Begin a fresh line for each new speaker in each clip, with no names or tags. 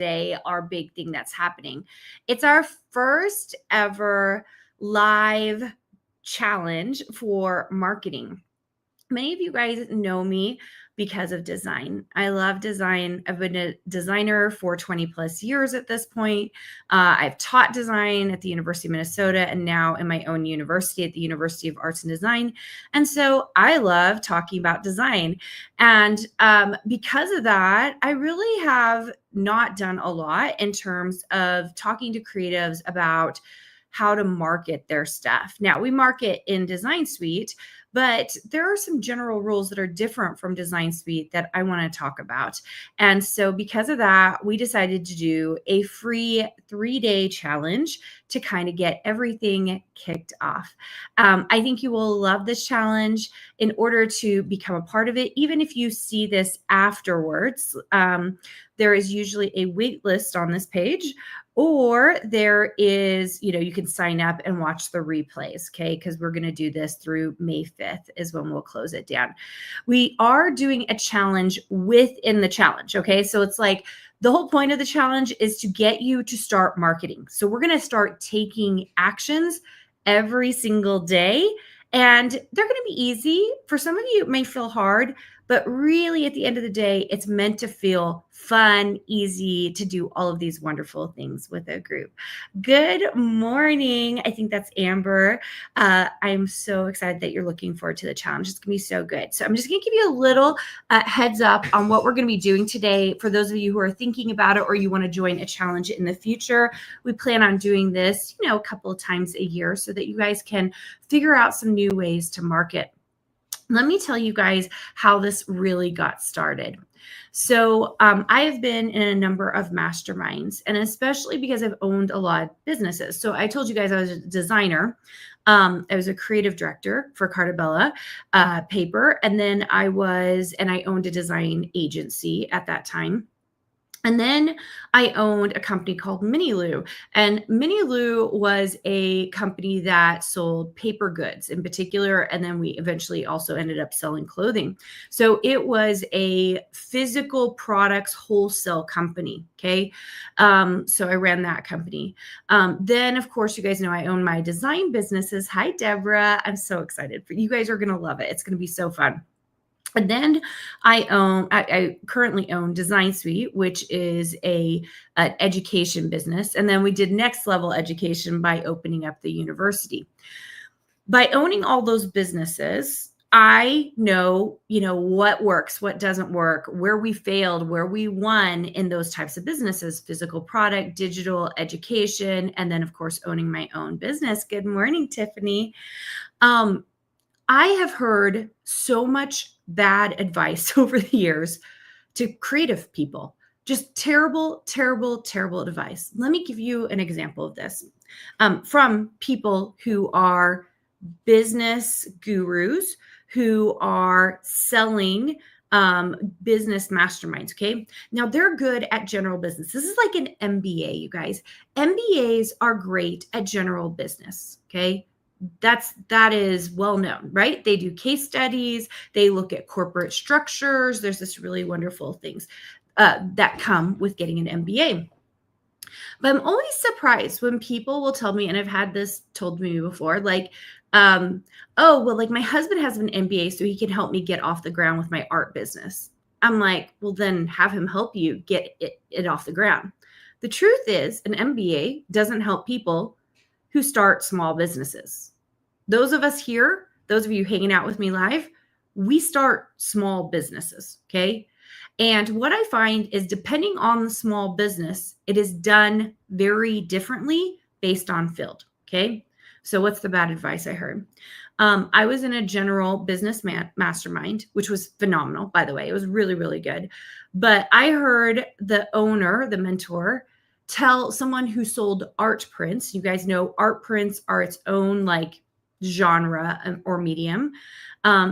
today, our big thing that's happening. It's our first ever live challenge for marketing. Many of you guys know me because of design. I love design. I've been a designer for 20 plus years at this point. I've taught design at the University of Minnesota and now in my own university at the University of Arts and Design. And so I love talking about design. And because of that, I really have not done a lot in terms of talking to creatives about how to market their stuff. Now, we market in Design Suite, but there are some general rules that are different from Design Suite that I want to talk about. And so because of that, we decided to do a free 3-day challenge to kind of get everything kicked off. I think you will love this challenge. In order to become a part of it, even if you see this afterwards, there is usually a wait list on this page, or there is, you can sign up and watch the replays, okay? Because we're going to do this through May 5th is when we'll close it down. We are doing a challenge within the challenge, okay? So it's like the whole point of the challenge is to get you to start marketing. So we're going to start taking actions every single day, and they're going to be easy. For some of you, it may feel hard, but really at the end of the day, it's meant to feel fun, easy to do all of these wonderful things with a group. Good morning. I think that's Amber. I'm so excited that you're looking forward to the challenge. It's going to be so good. So I'm just going to give you a little heads up on what we're going to be doing today. For those of you who are thinking about it or you want to join a challenge in the future, we plan on doing this, a couple of times a year so that you guys can figure out some new ways to market. Let me tell you guys how this really got started. So I have been in a number of masterminds, and especially because I've owned a lot of businesses. So I told you guys I was a designer. I was a creative director for Carta Bella paper. And then I owned a design agency at that time. And then I owned a company called Mini Lou. And Mini Lou was a company that sold paper goods in particular. And then we eventually also ended up selling clothing. So it was a physical products wholesale company. Okay. So I ran that company. Then, of course, you guys know I own my design businesses. Hi, Deborah. I'm so excited for you guys are going to love it. It's going to be so fun. And then I currently own Design Suite, which is an education business. And then we did next level education by opening up the university. By owning all those businesses, I know, what works, what doesn't work, where we failed, where we won in those types of businesses, physical product, digital, education, and then of course, owning my own business. Good morning, Tiffany. I have heard so much bad advice over the years to creative people, just terrible, terrible, terrible advice. Let me give you an example of this from people who are business gurus, who are selling business masterminds. Okay. Now they're good at general business. This is like an MBA, you guys. MBAs are great at general business. Okay. That is well known, right? They do case studies. They look at corporate structures. There's this really wonderful things that come with getting an MBA. But I'm always surprised when people will tell me, and I've had this told to me before, like, oh, well, like my husband has an MBA, so he can help me get off the ground with my art business. I'm like, well, then have him help you get it off the ground. The truth is an MBA doesn't help people who start small businesses. Those of us here, those of you hanging out with me live, we start small businesses, okay? And what I find is depending on the small business, it is done very differently based on field, okay? So what's the bad advice I heard? I was in a general business mastermind, which was phenomenal, by the way. It was really, really good. But I heard the owner, the mentor, tell someone who sold art prints. You guys know art prints are its own like genre or medium.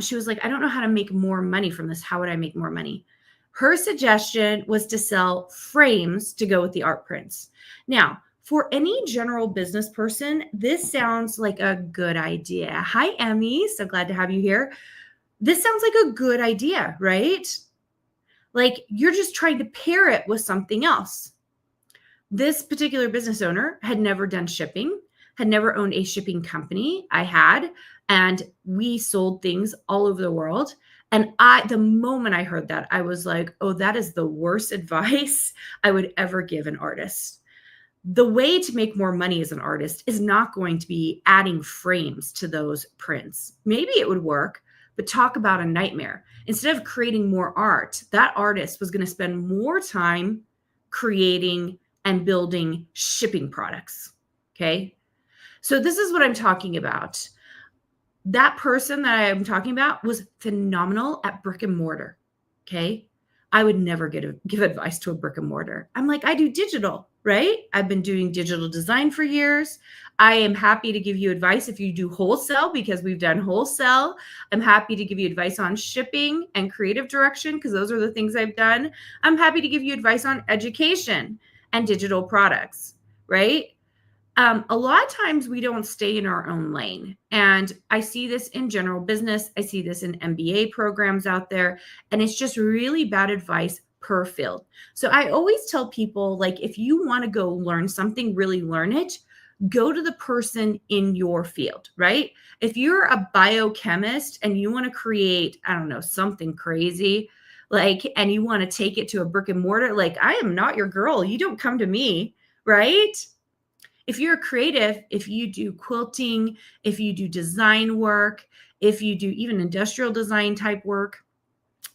She was like, I don't know how to make more money from this. How would I make more money? Her suggestion was to sell frames to go with the art prints. Now, for any general business person, this sounds like a good idea. Hi, Emmy. So glad to have you here. This sounds like a good idea, right? Like you're just trying to pair it with something else. This particular business owner had never done shipping, had never owned a shipping company. I had, and we sold things all over the world. And the moment I heard that, I was like, oh, that is the worst advice I would ever give an artist. The way to make more money as an artist is not going to be adding frames to those prints. Maybe it would work, but talk about a nightmare. Instead of creating more art, that artist was going to spend more time creating and building shipping products. Okay. So this is what I'm talking about. That person that I'm talking about was phenomenal at brick and mortar. Okay. I would never give advice to a brick and mortar. I'm like, I do digital, right? I've been doing digital design for years. I am happy to give you advice if you do wholesale, because we've done wholesale. I'm happy to give you advice on shipping and creative direction, because those are the things I've done. I'm happy to give you advice on education and digital products, right? A lot of times we don't stay in our own lane. And I see this in general business. I see this in MBA programs out there. And it's just really bad advice per field. So I always tell people, like, if you want to go learn something, really learn it, go to the person in your field, right? If you're a biochemist and you want to create, I don't know, something crazy, like, and you want to take it to a brick and mortar, like, I am not your girl. You don't come to me, right? If you're a creative, if you do quilting, if you do design work, if you do even industrial design type work,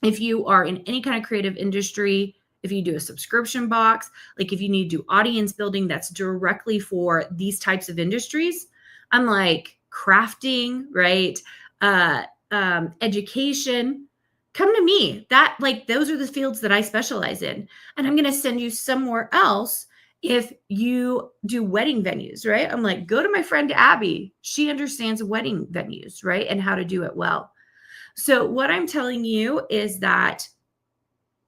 if you are in any kind of creative industry, if you do a subscription box, like if you need to do audience building that's directly for these types of industries, I'm like crafting, right? Education, come to me. That, like, those are the fields that I specialize in. And I'm going to send you somewhere else. If you do wedding venues, right? I'm like, go to my friend Abby. She understands wedding venues, right? And how to do it well. So what I'm telling you is that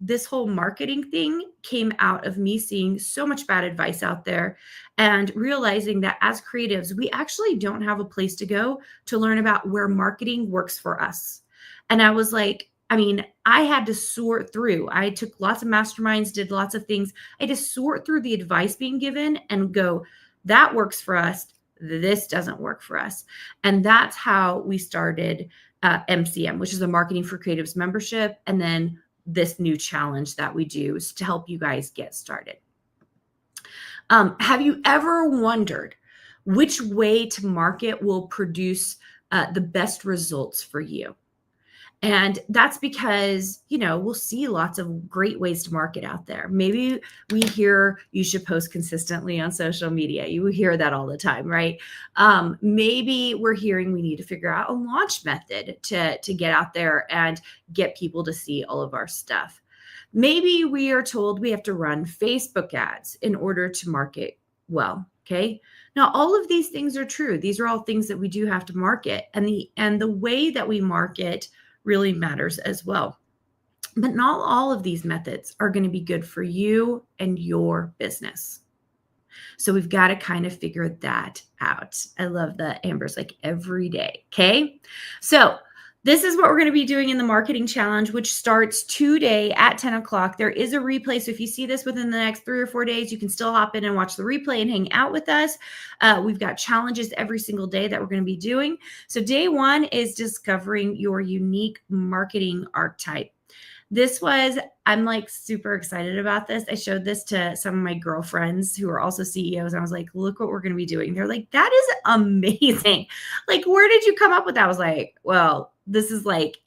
this whole marketing thing came out of me seeing so much bad advice out there and realizing that as creatives, we actually don't have a place to go to learn about where marketing works for us. And I was like, I mean, I had to sort through. I took lots of masterminds, did lots of things. I had to sort through the advice being given and go, that works for us. This doesn't work for us. And that's how we started MCM, which is a Marketing for Creatives membership. And then this new challenge that we do is to help you guys get started. Have you ever wondered which way to market will produce the best results for you? And that's because, you know, we'll see lots of great ways to market out there. Maybe we hear you should post consistently on social media. You hear that all the time, right? Maybe we're hearing we need to figure out a launch method to get out there and get people to see all of our stuff. Maybe we are told we have to run Facebook ads in order to market well. Okay. Now, all of these things are true. These are all things that we do have to market, and the way that we market really matters as well. But not all of these methods are going to be good for you and your business. So we've got to kind of figure that out. I love that Amber's like every day. Okay. So this is what we're going to be doing in the marketing challenge, which starts today at 10 o'clock. There is a replay. So if you see this within the next 3 or 4 days, you can still hop in and watch the replay and hang out with us. We've got challenges every single day that we're going to be doing. So day 1 is discovering your unique marketing archetype. I'm like super excited about this. I showed this to some of my girlfriends who are also CEOs. And I was like, look what we're going to be doing. They're like, that is amazing. Like, where did you come up with that? I was like, well, this is like,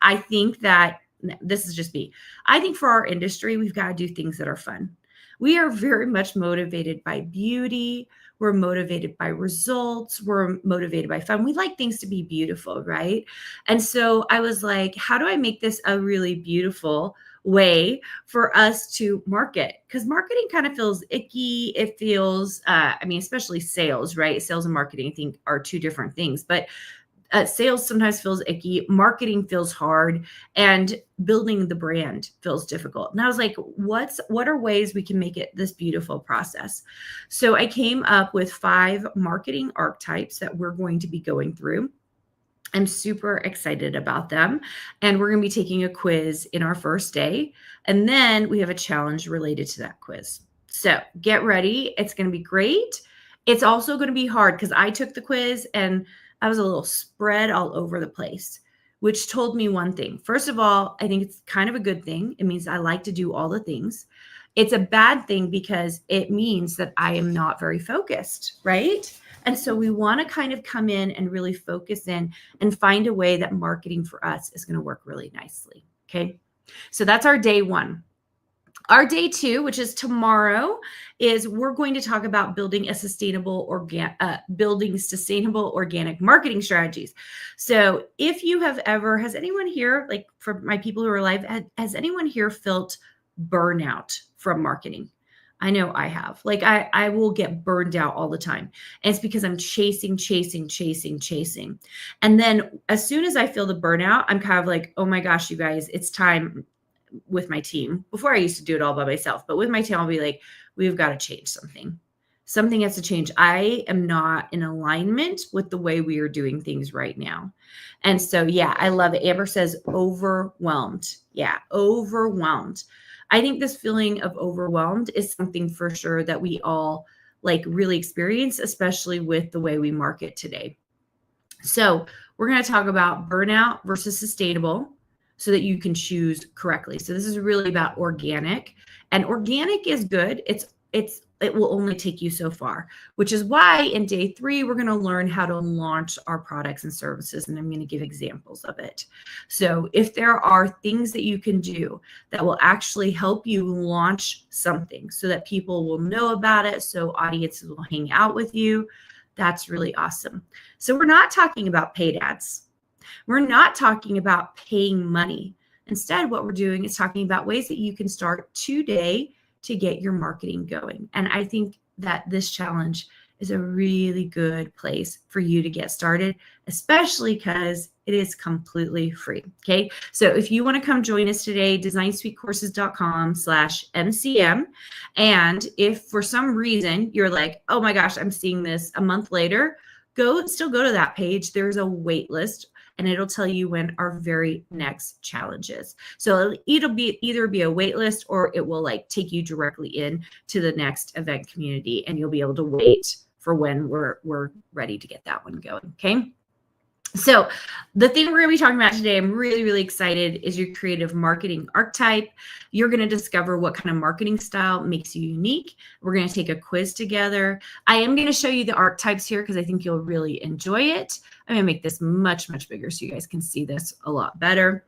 I think that this is just me. I think for our industry, we've got to do things that are fun. We are very much motivated by beauty. We're motivated by results. We're motivated by fun. We like things to be beautiful, right? And so I was like, how do I make this a really beautiful way for us to market? Because marketing kind of feels icky. It feels, especially sales, right? Sales and marketing, I think, are two different things. But sales sometimes feels icky, marketing feels hard, and building the brand feels difficult. And I was like, what are ways we can make it this beautiful process? So I came up with 5 marketing archetypes that we're going to be going through. I'm super excited about them. And we're going to be taking a quiz in our first day. And then we have a challenge related to that quiz. So get ready. It's going to be great. It's also going to be hard because I took the quiz and I was a little spread all over the place, which told me one thing. First of all, I think it's kind of a good thing. It means I like to do all the things. It's a bad thing because it means that I am not very focused, right? And so we want to kind of come in and really focus in and find a way that marketing for us is going to work really nicely. Okay. So that's our day one. Our day two, which is tomorrow, is we're going to talk about building sustainable organic marketing strategies. So if you have ever, has anyone here, like for my people who are live, has anyone here felt burnout from marketing? I know I have. Like I will get burned out all the time. And it's because I'm chasing. And then as soon as I feel the burnout, I'm kind of like, oh my gosh, you guys, it's time. With my team. Before I used to do it all by myself, but with my team, I'll be like, we've got to change something. Something has to change. I am not in alignment with the way we are doing things right now. And so, yeah, I love it. Amber says overwhelmed. Yeah, overwhelmed. I think this feeling of overwhelmed is something for sure that we all like really experience, especially with the way we market today. So we're going to talk about burnout versus sustainable, so that you can choose correctly. So this is really about organic, and organic is good. It will only take you so far, which is why in day 3, we're going to learn how to launch our products and services. And I'm going to give examples of it. So if there are things that you can do that will actually help you launch something so that people will know about it, so audiences will hang out with you, that's really awesome. So we're not talking about paid ads. We're not talking about paying money. Instead, what we're doing is talking about ways that you can start today to get your marketing going. And I think that this challenge is a really good place for you to get started, especially because it is completely free. Okay. So if you want to come join us today, designsuitecourses.com/MCM. And if for some reason you're like, oh my gosh, I'm seeing this a month later, still go to that page. There's a wait list, and it'll tell you when our very next challenge is. So it'll be either be a wait list, or it will like take you directly in to the next event community, and you'll be able to wait for when we're ready to get that one going. Okay. So the thing we're going to be talking about today, I'm really, really excited, is your creative marketing archetype. You're going to discover what kind of marketing style makes you unique. We're going to take a quiz together. I am going to show you the archetypes here because I think you'll really enjoy it. I'm going to make this much, much bigger so you guys can see this a lot better.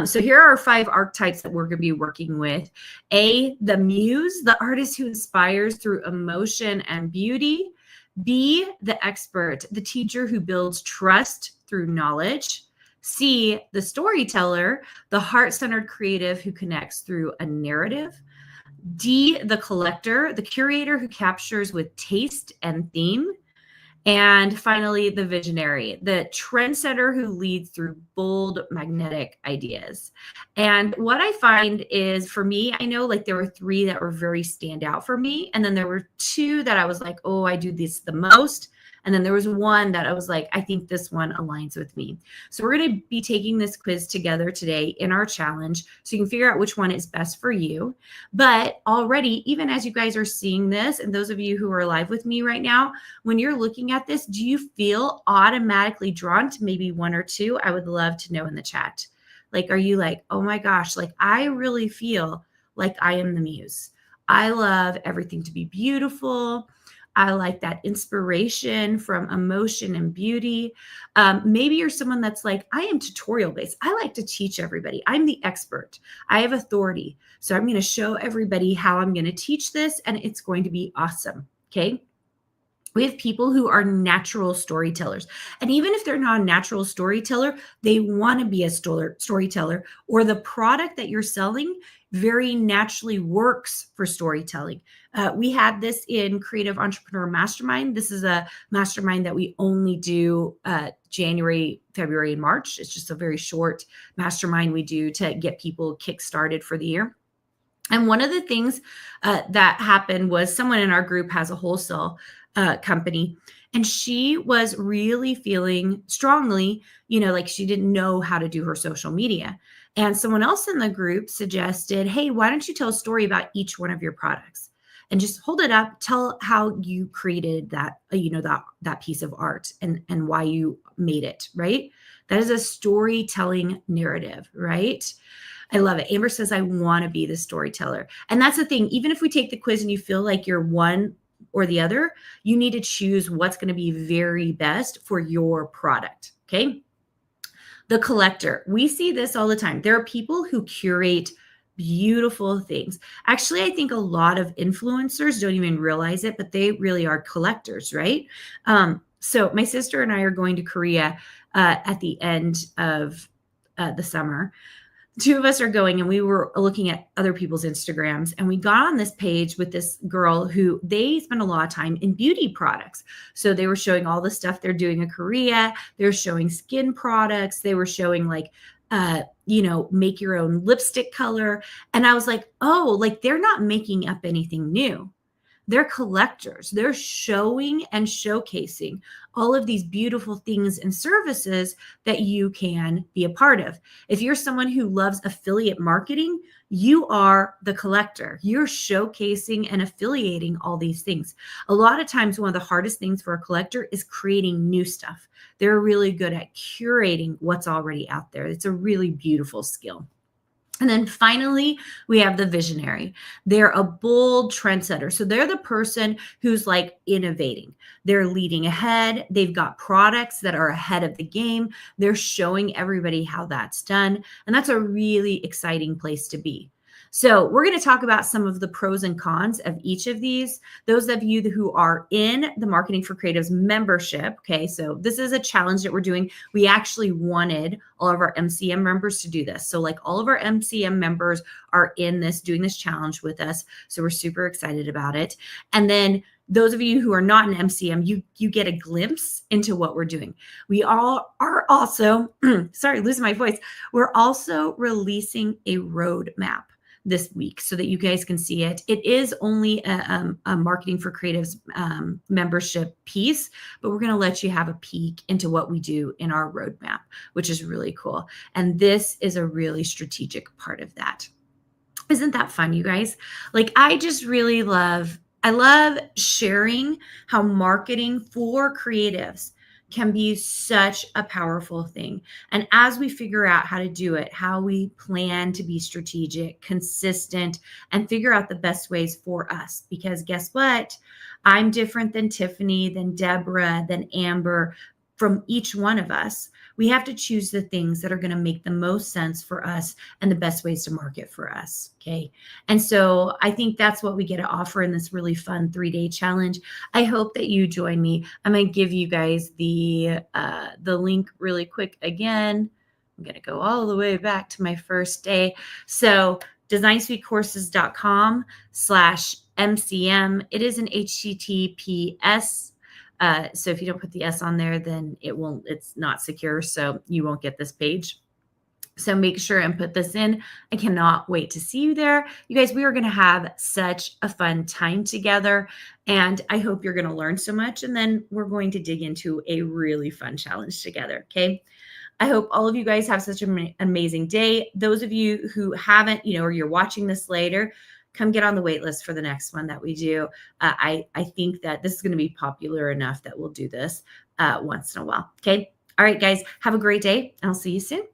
So here are our 5 archetypes that we're going to be working with. A, the muse, the artist who inspires through emotion and beauty. B, the expert, the teacher who builds trust through knowledge. C, the storyteller, the heart-centered creative who connects through a narrative. D, the collector, the curator who captures with taste and theme. And finally, the visionary, the trendsetter who leads through bold, magnetic ideas. And what I find is, for me, I know like there were 3 that were very standout for me. And then there were 2 that I was like, oh, I do this the most. And then there was 1 that I was like, I think this one aligns with me. So we're going to be taking this quiz together today in our challenge, so you can figure out which one is best for you. But already, even as you guys are seeing this, and those of you who are live with me right now, when you're looking at this, do you feel automatically drawn to maybe 1 or 2? I would love to know in the chat. Like, are you like, oh my gosh, like I really feel like I am the muse. I love everything to be beautiful. I like that inspiration from emotion and beauty. Maybe you're someone that's like, I am tutorial based. I like to teach everybody. I'm the expert. I have authority. So I'm going to show everybody how I'm going to teach this, and it's going to be awesome. Okay. We have people who are natural storytellers. And even if they're not a natural storyteller, they want to be a storyteller, or the product that you're selling very naturally works for storytelling. We had this in Creative Entrepreneur Mastermind. This is a mastermind that we only do January, February, and March. It's just a very short mastermind we do to get people kick-started for the year. And one of the things that happened was someone in our group has a wholesale company, and she was really feeling strongly, like she didn't know how to do her social media. And someone else in the group suggested, hey, why don't you tell a story about each one of your products? and just hold it up. Tell how you created that, that piece of art and why you made it, right? That is a storytelling narrative, right? I love it. Amber says, I want to be the storyteller. And that's the thing. Even if we take the quiz and you feel like you're one or the other, you need to choose what's going to be very best for your product. Okay. The collector. We see this all the time. There are people who curate beautiful things. Actually, I think a lot of influencers don't even realize it, but they really are collectors, right? So my sister and I are going to Korea at the end of the summer. Two of us are going, and we were looking at other people's Instagrams, and we got on this page with this girl who they spend a lot of time in beauty products. So they were showing all the stuff they're doing in Korea. They're showing skin products. They were showing like, make your own lipstick color. And I was like, oh, like they're not making up anything new. They're collectors. They're showing and showcasing all of these beautiful things and services that you can be a part of. If you're someone who loves affiliate marketing, you are the collector. You're showcasing and affiliating all these things. A lot of times, one of the hardest things for a collector is creating new stuff. They're really good at curating what's already out there. It's a really beautiful skill. And then finally, we have the visionary. They're a bold trendsetter. So they're the person who's like innovating. They're leading ahead. They've got products that are ahead of the game. They're showing everybody how that's done. And that's a really exciting place to be. So we're going to talk about some of the pros and cons of each of these. Those of you who are in the Marketing for Creatives membership, okay, so this is a challenge that we're doing. We actually wanted all of our MCM members to do this. So like all of our MCM members are in this, doing this challenge with us. So we're super excited about it. And then those of you who are not in MCM, you get a glimpse into what we're doing. We all are also, sorry, losing my voice. We're also releasing a roadmap this week so that you guys can see it. It is only a Marketing for Creatives membership piece, but we're going to let you have a peek into what we do in our roadmap, which is really cool. And this is a really strategic part of that. Isn't that fun, you guys? Like, I just really love sharing how marketing for creatives can be such a powerful thing. And as we figure out how to do it, how we plan to be strategic, consistent, and figure out the best ways for us, because guess what? I'm different than Tiffany, than Deborah, than Amber. From each one of us, we have to choose the things that are going to make the most sense for us and the best ways to market for us. Okay. And so I think that's what we get to offer in this really fun 3-day challenge. I hope that you join me. I'm going to give you guys the link really quick again. I'm going to go all the way back to my first day. So designsuitecourses.com/MCM. It is an HTTPS. So if you don't put the S on there, then it's not secure. So you won't get this page. So make sure and put this in. I cannot wait to see you there. You guys, we are going to have such a fun time together. And I hope you're going to learn so much. And then we're going to dig into a really fun challenge together. Okay. I hope all of you guys have such an amazing day. Those of you who haven't, or you're watching this later, come get on the wait list for the next one that we do. I think that this is going to be popular enough that we'll do this once in a while. Okay. All right, guys, have a great day. I'll see you soon.